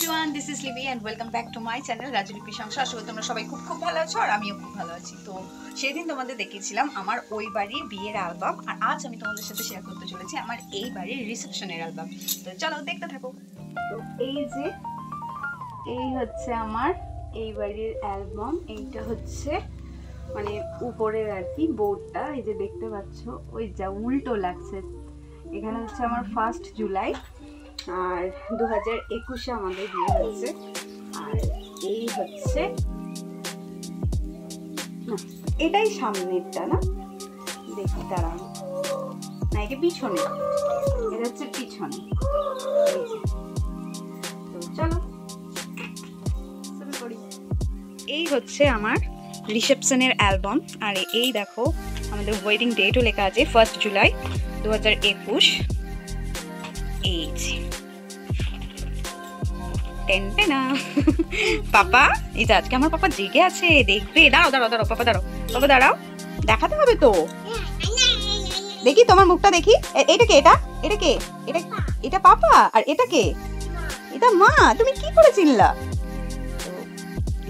Everyone, this is Lipi and welcome back to my channel Raju Lipi Sansar. আসলে তোমরা সবাই খুব খুব ভালো আছো আর আমিও খুব ভালো আছি। তো সেদিন তোমাদের দেখিয়েছিলাম আমার ওই বাড়ির বিয়ের অ্যালবাম, আর আজ আমি তোমাদের সাথে শেয়ার করতে চলেছি আমার এই বাড়ির রিসেপশনের অ্যালবাম। তো চলো দেখতে থাকো। তো এই হচ্ছে আমার এই বাড়ির অ্যালবাম। এইটা হচ্ছে মানে উপরের আর কি বোর্ডটা, এই যে দেখতে পাচ্ছ, ওই যা উল্টো লাগছে। এখানে হচ্ছে আমার 1 জুলাই আর 2021-এ আমাদের বিয়ে হয়েছে। আর এই হচ্ছে এটাই সামনেরটা, না দেখি দাঁড়ান, না এটা পিছনে, এটা হচ্ছে পিছনে। তো চলো শুরু করি। এই হচ্ছে আমার রিসেপশনের অ্যালবাম। আর এই দেখো আমাদের ওয়েডিং ডেটও লেখা আছে 1 জুলাই 2021। এই যে টেনটেনা পাপা, এই যে আজকে আমার পাপা জেগে আছে, দেখবে। দাঁড়াও দাঁড়াও দাঁড়াও পাপা, দাঁড়াও পাপা, দাঁড়াও, দেখাতে হবে তো। দেখি তোমার মুখটা দেখি। এটা কে? এটা কে? এটা পাপা। আর এটা কে? এটা মা। তুমি কি করে চিনলা?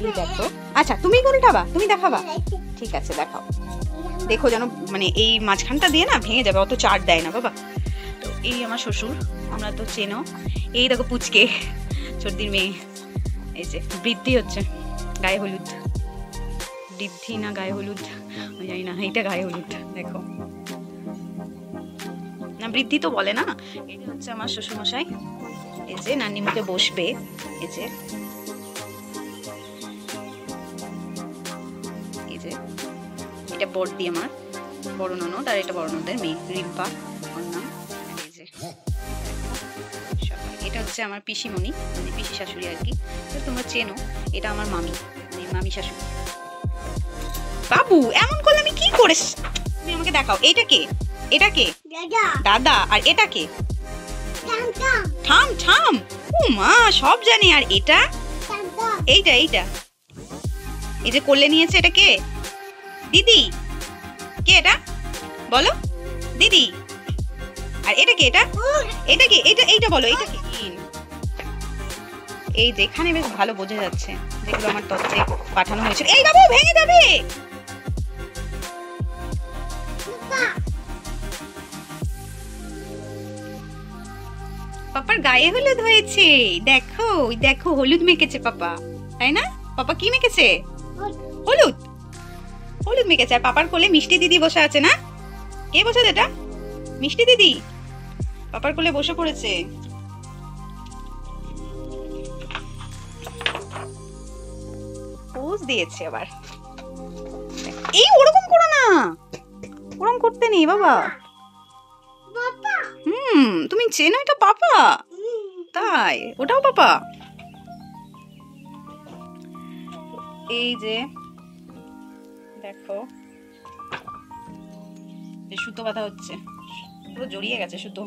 এই দেখো। আচ্ছা তুমি কোনটাবা? তুমি দেখাবা? ঠিক আছে দেখাও। দেখো যেন মানে এই মাঝখানটা দিয়ে না ভেঙে যাবে, অত চার দেয় না বাবা। তো এই আমার শ্বশুর, আমরা তো চেনো। এই দেখো পুচকে, সর্দির মেয়ে। এই যে বৃদ্ধি হচ্ছে গায়ে হলুদ, বৃদ্ধি না গায়ে হলুদ আমি জানি না, এইটা গায়ে হলুদ দেখো না, বৃদ্ধি তো বলে না। এটা হচ্ছে আমার শ্বশুর মশাই, এই যে নানি মুখে বসবে। এই যে এটা বড়দি, আমার বড় ননদ, আর এটা বড় ননদের মেয়ে রিম্পা ওর নাম। এই যে এটা হচ্ছে আমার পিসিমণি, মানে পিসি শাশুড়ি আর কি, তোমরা চেনো। এটা আমার মামি, মানে মামি শাশুড়ি। বাবু এমন করলে আমি কি করে? তুমি আমাকে দেখাও। এটা কে? এটা কে? দাদা। আর এটা কে? ঠাম ঠাম। ও মা, সব জানি। আর এটা? এইটা এই যে কোলে নিয়েছে, এটা কে? দিদি। কে এটা বলো? দিদি। আর এটা কে? এটা কে? এইটা বলো, এটা কি? এই যেখানে বেশ ভালো বোঝা যাচ্ছে যেগুলো আমার তথ্যে পাঠানো হয়েছিল। এই বাবু ভেঙে যাবে। পাপার গায়ে হলুদ হয়েছে, দেখো দেখো, হলুদ মেখেছে পাপা, তাই না? পাপা কি মেখেছে? হলুদ মেখেছে। আর পাপার কোলে মিষ্টি দিদি বসে আছে, না? কে বসে? এটা মিষ্টি দিদি পাপার কোলে বসে পড়েছে। পোজ দিয়েছে আবার। এই ওরকম করো না, ওরকম করতে নেই বাবা। তুমি চেনো এটা পাপা? তাই ওটাও পাপা। এই যে দেখো সুতো বাঁধা হচ্ছে, পুরো জড়িয়ে গেছে সুতো।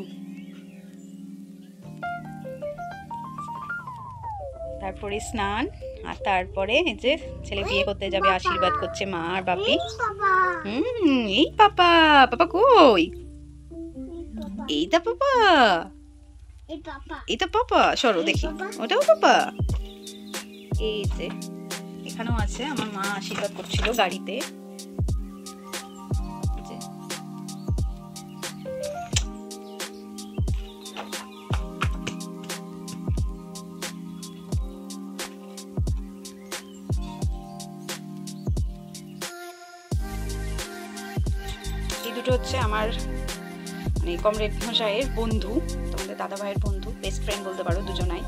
তারপরে স্নান, আর তারপরে এই যে ছেলে বিয়ে করতে যাবে, আশীর্বাদ করছে মা আর বাপি। এই পাপা। পাপা কই? এইটা পাপা, এটা পাপা। সরো দেখি, ওটাও পাপা। এই যে এখানেও আছে, আমার মা আশীর্বাদ করছিল গাড়িতে। এই দুটো হচ্ছে আমার মানে কমরেড মশাইয়ের বন্ধু, তোমাদের দাদা ভাইয়ের বন্ধু, বেস্ট ফ্রেন্ড বলতে পারো দুজনাই।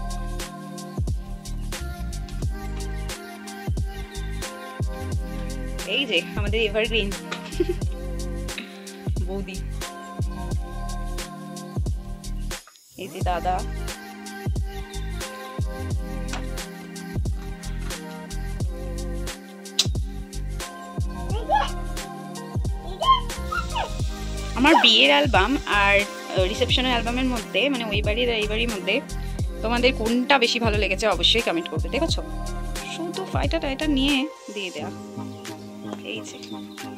এই যে আমাদের এভারগ্রিন বৌদি। এই যে দাদা। আমার বিয়ের অ্যালবাম আর রিসেপশনের অ্যালবামের মধ্যে, মানে ওই বাড়ির এই বাড়ির মধ্যে তোমাদের কোনটা বেশি ভালো লেগেছে অবশ্যই কমেন্ট করবে। দেখেছো শুধু ফাইটা নিয়ে দিয়ে দেওয়া। এই যে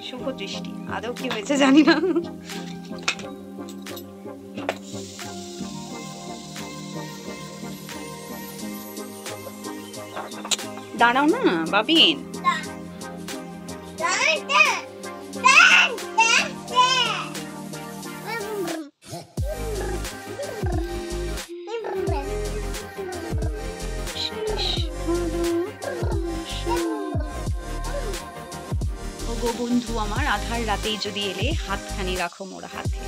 শুভ দৃষ্টি, আদৌ কি হয়েছে জানি না। দাঁড়াও না বাবিন। ওগো বন্ধু আমার, আধার রাতেই যদি এলে, হাতখানি রাখো মোর হাতে।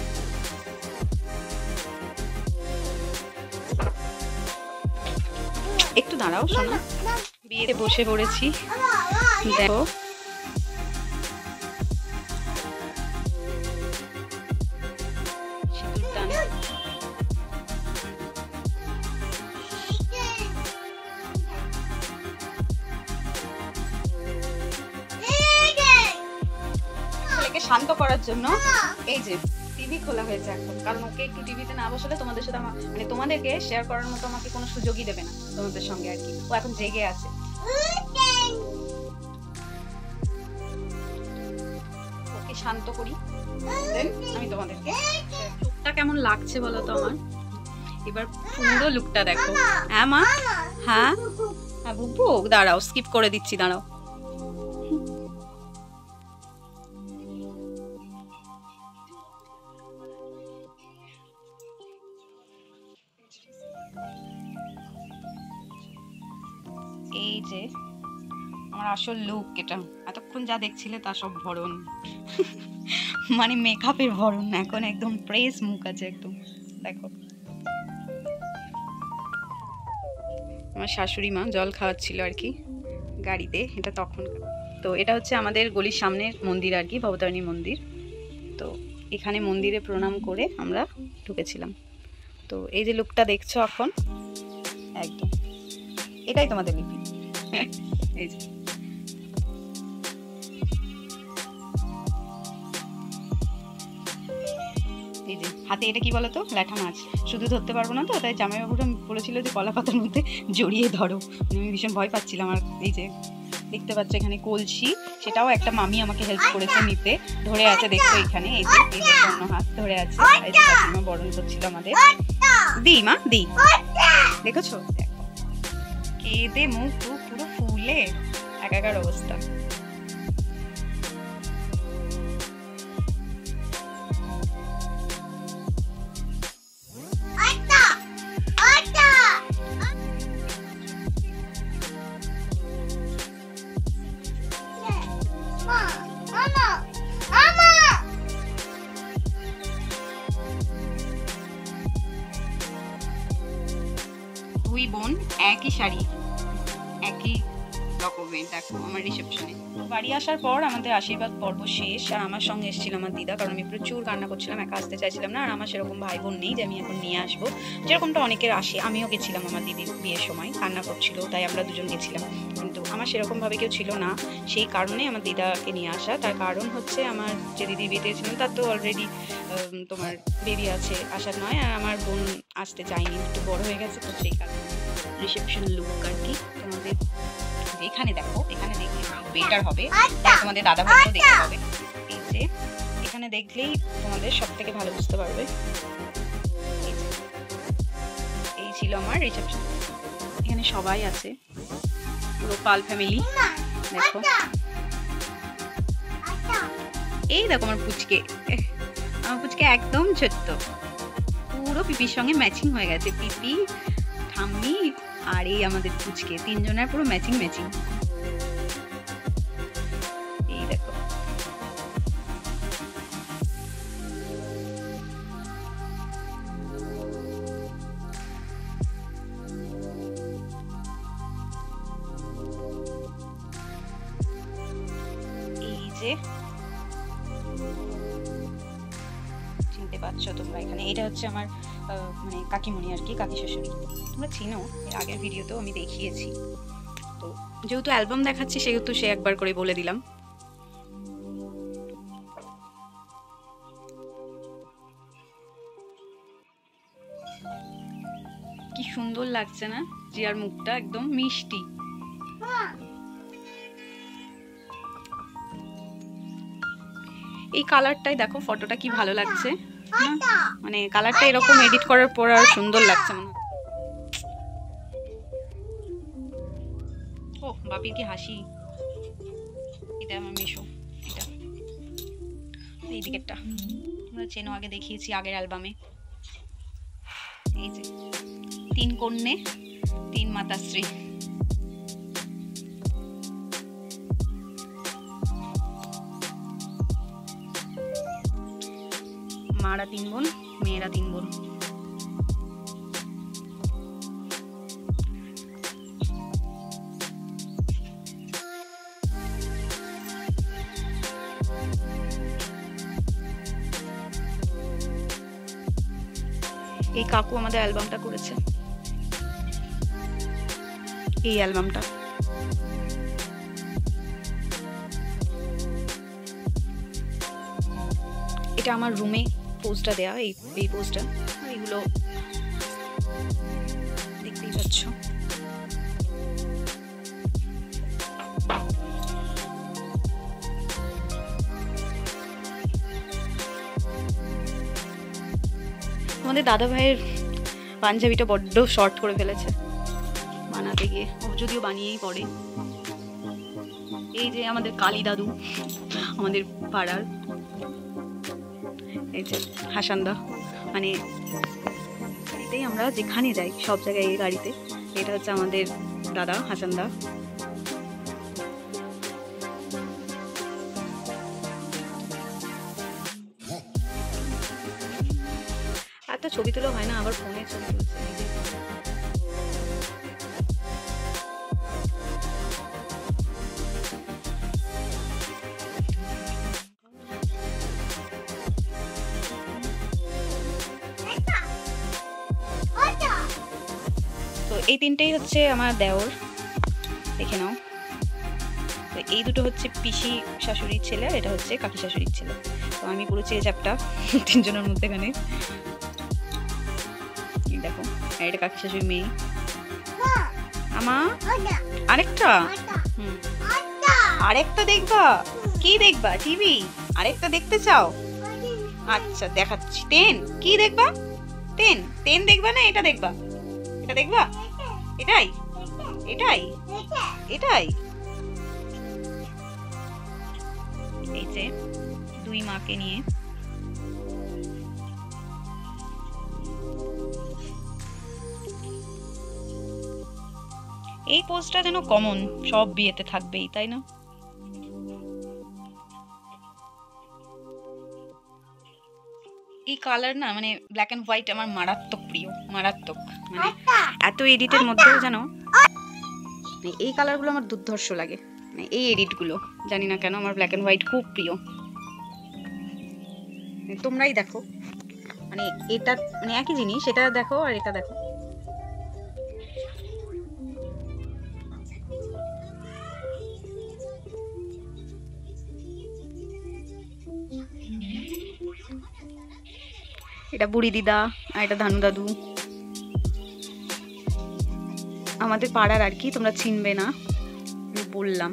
একটু দাঁড়াও শোনো, বিয়েতে বসে পড়েছি, দেখো সিঁদুরদান। ছেলেকে শান্ত করার জন্য এই যে টিভি খোলা হয়েছে এখন, কারণ ওকে একটু টিভিতে না বসলে তোমাদের সাথে মানে তোমাদেরকে শেয়ার করার মতো আমাকে কোনো সুযোগই দেবে না তোমাদের সঙ্গে আর কি। ও এখন জেগে আছে। ওকে শান্ত করি, দেন আমি তোমাদেরকে। লুকটা কেমন লাগছে বলো তো আমার? এবার পুরো লুকটা দেখো। হ্যাঁ মা, হ্যাঁ হ্যাঁ বুবু, দাঁড়াও স্কিপ করে দিচ্ছি, দাঁড়াও। এই যে আমার আসল লুক এটা, এতক্ষণ যা দেখছিলে তা সব ভরণ মানে মেকআপের ভরণ, এখন একদম ফ্রেশ মুখ আছে একদম। দেখো আমার শাশুড়ি মা জল খাওয়াচ্ছিল আর কি গাড়িতে, এটা তখন। তো এটা হচ্ছে আমাদের গলির সামনের মন্দির আর কি, ভবতারিণী মন্দির। তো এখানে মন্দিরে প্রণাম করে আমরা ঢুকেছিলাম। তো এই যে লুকটা দেখছো এখন, একদম এটাই তোমাদের লিপি। এই যে এই যে হাতে এটা কি বলতো, ল্যাঠা মাছ। শুধু ধরতে পারবো না তো, তাই জামাইবাবুরা বলেছিল যে কলা পাতার মধ্যে জড়িয়ে ধরো। আমি ভীষণ ভয় পাচ্ছিলাম। আর এই যে দেখতে পাচ্ছ এখানে কলসি, সেটাও একটা মামি আমাকে হেল্প করেছে নিতে, ধরে আছে দেখো এখানে। এই যে অন্য হাত ধরে আছে, এই যে কাকিমা বরণ করছিল আমাদের। দি মা দি, দেখেছো? দেখো কেঁদে মুখ পুরো ফুলে একাকার অবস্থা। দুই বোন একই শাড়ি, একই রকমের। দেখো আমার রিসেপশনে বাড়ি আসার পর আমাদের আশীর্বাদ পর্ব শেষ। আর আমার সঙ্গে এসেছিল আমার দিদা, কারণ আমি প্রচুর কান্না করছিলাম, একা আসতে চাইছিলাম না। আর আমার সেরকম ভাই বোন নেই যে আমি এখন নিয়ে আসবো, যেরকমটা অনেকের আসে। আমিও গেছিলাম আমার দিদির বিয়ের সময়, কান্না করছিল তাই আমরা দুজন গেছিলাম, কিন্তু আমার সেরকমভাবে কেউ ছিল না। সেই কারণে আমার দিদাকে নিয়ে আসা। তার কারণ হচ্ছে আমার যে দিদির বিয়েতে ছিলাম তার তো অলরেডি তোমার বেবি আছে, আসার নয়। আর আমার বোন আসতে চায়নি, একটু বড় হয়ে গেছে, তো সেই কারণে রিসেপশন লুক আর কি তোমাদের এখানে দেখো। এখানে দেখলে বেটার হবে, তোমাদের দাদা ভাইও দেখতে হবে। এই যে এখানে দেখলেই তোমাদের সব থেকে ভালো বুঝতে পারবে। এই ছিল আমার রিসেপশন। এখানে সবাই আছে, পুরো পাল ফ্যামিলি। দেখো এই দেখো আমার পুচকে, আমার পুচকে একদম ছোট্ট, পুরো পিপির সঙ্গে ম্যাচিং হয়ে গেছে। পিপি, ঠাম্মি আর এই আমাদের পুচকে, তিনজনের পুরো ম্যাচিং ম্যাচিং। এই দেখো এই যে চিনতে পারছো তোমরা এখানে, এটা হচ্ছে আমার মানে কাকিমণি আর কি, কাকি শ্বশুরি। তোমরা চিনো, এর আগের ভিডিওতেও আমি দেখিয়েছি। তো যেহেতু অ্যালবাম দেখাচ্ছি সেহেতু সে একবার করে বলে দিলাম। কি সুন্দর লাগছে না জিয়ার মুখটা, একদম মিষ্টি। এই কালারটাই দেখো, ফটোটা কি ভালো লাগছে, মানে কালারটা এরকম এডিট করার পর আর সুন্দর লাগছে মনে হয়। ও বাপির কি হাসি। এটা আমার মেশো, এটা এই দিকেরটা তোমরা চেনো, আগে দেখিয়েছি আগের অ্যালবামে। এই যে 3 কন্যে 3 মাতাশ্রী। মারা 3 বোন, মেয়েরা 3 বোন। এই কাকু আমাদের অ্যালবামটা করেছে, এই অ্যালবামটা। এটা আমার রুমে পোস্টটা দেয়া, এই পোস্টটা, এইগুলো দেখতেই পাচ্ছ। আমাদের দাদা ভাইয়ের পাঞ্জাবিটা বড্ড শর্ট করে ফেলেছে বানাতে গিয়ে, ও যদিও বানিয়েই পড়ে। এই যে আমাদের কালী দাদু, আমাদের পাড়ার, এই যে হাসানদা, মানে গাড়িতেই আমরা যেখানে যাই সব জায়গায় এই গাড়িতে। এটা হচ্ছে আমাদের দাদা হাসানদা। একটা ছবি তোলা হয় না, আবার ফোনে ছবি তুলছে। তো এই 3টেই হচ্ছে আমার দেওর, দেখে নাও। তো এই দুটো হচ্ছে পিসি শাশুড়ির ছেলে, আর এটা হচ্ছে কাকি শাশুড়ির ছেলে। তো আমি পুরো চেয়ে চ্যাপটা 3 জনের মধ্যেখানে। দেখো, এটা কাকি শাশুড়ির মেয়ে। আমা আরেকটা, আরেকটা দেখবা? কি দেখবা? টিভি? আরেকটা দেখতে চাও? আচ্ছা দেখাচ্ছি। 10 কি দেখবা? 10 দেখবা না এটা দেখবা? এটা দেখবা? এটাই এটাই এটাই। এই যে 2 মাকে নিয়ে। এই পোস্টটা যেন কমন, সব বিয়েতে থাকবেই, তাই না? এই কালার না, মানে ব্ল্যাক এন্ড হোয়াইট আমার মারাত্মক প্রিয়, মারাত্মক। মানে এত এডিটের মধ্যেও জানো এই কালারগুলো আমার দুর্ধর্ষ লাগে। মানে এই এডিটগুলো জানি না কেন আমার ব্ল্যাক এন্ড হোয়াইট খুব প্রিয়। তোমরাই দেখো, মানে এটা মানে একই জিনিস, এটা দেখো আর এটা দেখো। এটা বুড়ি দিদা আর এটা ধানু দাদু, আমাদের পাড়ার আর কি, তোমরা চিনবে না বললাম।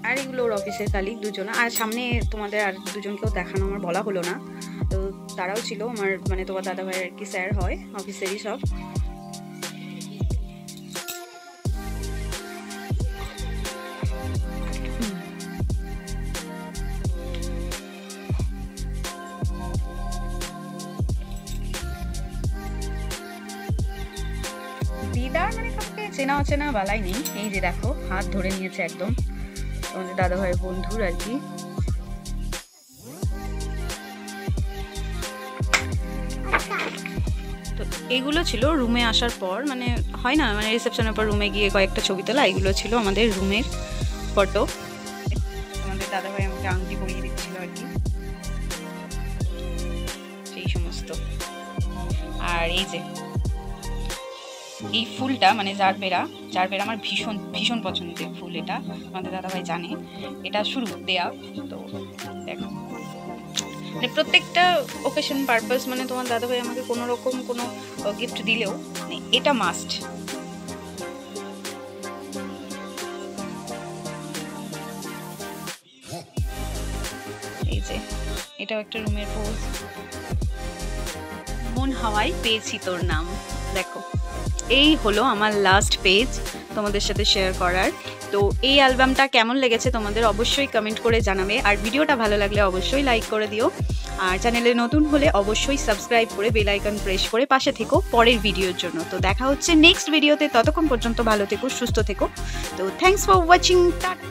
আর এগুলো ওর অফিসের কালিগ 2 জন। আর সামনে তোমাদের আর 2 জনকেও দেখানো আমার বলা হলো না, তো তারাও ছিল আমার, মানে তোমার দাদা ভাইয়ের আর কি স্যার হয় অফিসেরই সব। দিদার মানে কাউকে চেনা অচেনা বালাই নেই। এই যে দেখো হাত ধরে নিয়েছে একদম, আমাদের দাদা ভাইয়ের বন্ধুর আর কি। তো এগুলো ছিল রুমে আসার পর, মানে হয় না, মানে রিসেপশনের পর রুমে গিয়ে কয়েকটা ছবি তোলা, এগুলো ছিল আমাদের রুমের ফটো। আমাদের দাদা ভাই আমাকে আংটি পরিয়ে দিচ্ছিল আর কি, সেই সমস্ত। আর এই যে এই ফুলটা মানে জারবেরা আমার ভীষণ ভীষণ পছন্দের ফুল। এটা আমাদের দাদাভাই জানে, এটা শুরু দেয়া। তো দেখো, মানে প্রত্যেকটা ওকেশন পারপাস, মানে তোমার দাদাভাই আমাকে কোনো রকম কোনো গিফট দিলেও মানে এটা মাস্ট। এই যে এটাও একটা রুমের পোজ। মন হাওয়ায় পেয়েছি তোর নাম, দেখো এই হলো আমার লাস্ট পেজ তোমাদের সাথে শেয়ার করার। তো এই অ্যালবামটা কেমন লেগেছে তোমাদের অবশ্যই কমেন্ট করে জানাবে, আর ভিডিওটা ভালো লাগলে অবশ্যই লাইক করে দিও, আর চ্যানেলে নতুন হলে অবশ্যই সাবস্ক্রাইব করে বেল আইকন প্রেস করে পাশে থেকো পরের ভিডিওর জন্য। তো দেখা হচ্ছে নেক্সট ভিডিওতে, ততক্ষণ পর্যন্ত ভালো থেকো, সুস্থ থেকো। তো থ্যাঙ্কস ফর ওয়াচিং, টাটা।